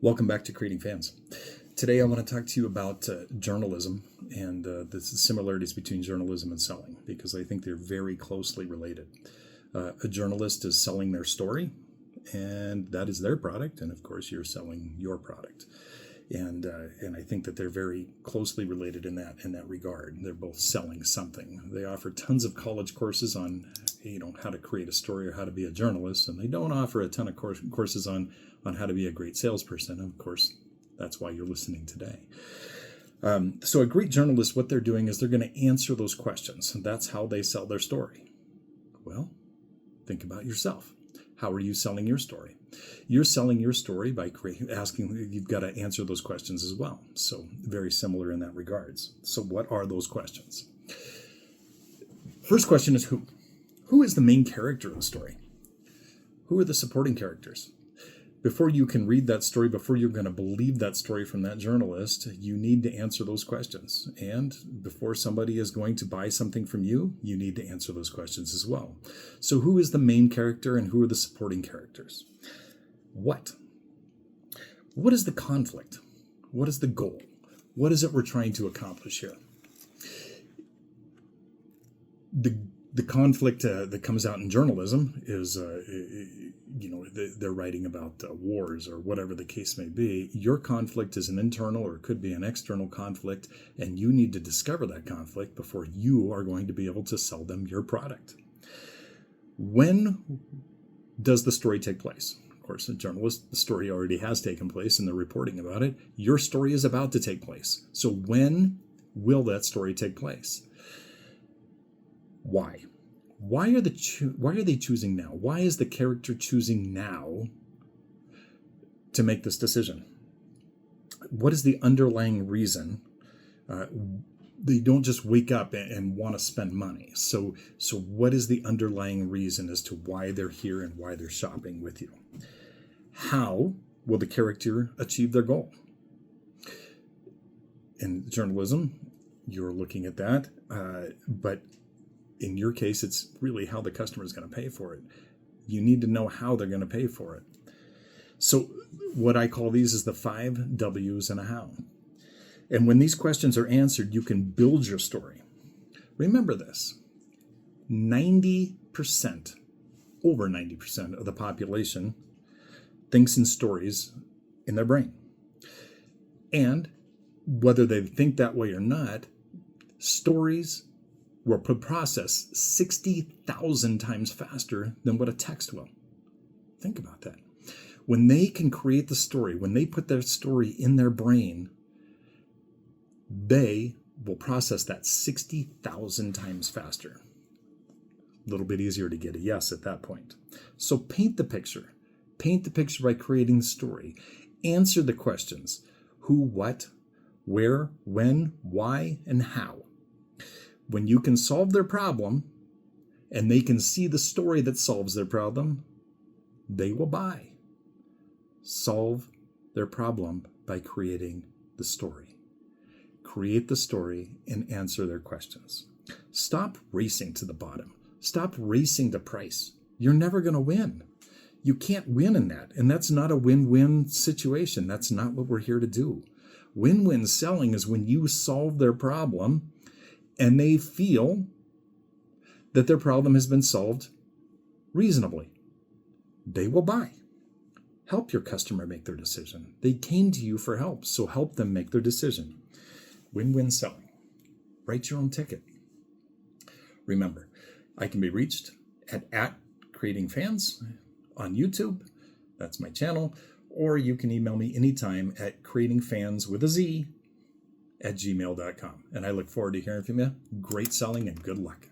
Welcome back to Creating Fans. Today I want to talk to you about journalism and the similarities between journalism and selling, because I think they're very closely related. A journalist is selling their story, and that is their product, and of course you're selling your product. And I think that they're very closely related in that regard. They're both selling something. They offer tons of college courses on how to create a story or how to be a journalist, and they don't offer a ton of courses on how to be a great salesperson. And of course, that's why you're listening today. So a great journalist, what they're doing is they're going to answer those questions. And that's how they sell their story. Well, think about yourself. How are you selling your story? You're selling your story by asking. You've got to answer those questions as well. So very similar in that regards. So what are those questions? First question is who? Who is the main character of the story? Who are the supporting characters? Before you can read that story, before you're going to believe that story from that journalist, you need to answer those questions. And before somebody is going to buy something from you, you need to answer those questions as well. So who is the main character and who are the supporting characters? What is the conflict? What is the goal? What is it we're trying to accomplish here? The conflict that comes out in journalism is, they're writing about wars or whatever the case may be. Your conflict is an internal or it could be an external conflict, and you need to discover that conflict before you are going to be able to sell them your product. When does the story take place? Of course, a journalist, the story already has taken place and they're reporting about it. Your story is about to take place. So when will that story take place? Why? Why are they choosing now? Why is the character choosing now to make this decision? What is the underlying reason? They don't just wake up and want to spend money. So what is the underlying reason as to why they're here and why they're shopping with you? How will the character achieve their goal? In journalism, you're looking at that, but in your case, it's really how the customer is going to pay for it. You need to know how they're going to pay for it. So what I call these is the 5w's and a how. And when these questions are answered, you can build your story. Remember this, 90%, over 90% of the population thinks in stories in their brain. And whether they think that way or not, stories will process 60,000 times faster than what a text will. Think about that. When they can create the story, when they put their story in their brain, they will process that 60,000 times faster. A little bit easier to get a yes at that point. So paint the picture. Paint the picture by creating the story. Answer the questions. Who, what, where, when, why, and how. When you can solve their problem and they can see the story that solves their problem, they will buy. Solve their problem by creating the story. Create the story and answer their questions. Stop racing to the bottom. Stop racing to price. You're never going to win. You can't win in that. And that's not a win-win situation. That's not what we're here to do. Win-win selling is when you solve their problem and they feel that their problem has been solved reasonably. They will buy. Help your customer make their decision. They came to you for help, so help them make their decision. Win-win selling. Write your own ticket. Remember, I can be reached at creatingfanz on YouTube. That's my channel. Or you can email me anytime at creatingfanz@gmail.com. And I look forward to hearing from you. Great selling and good luck.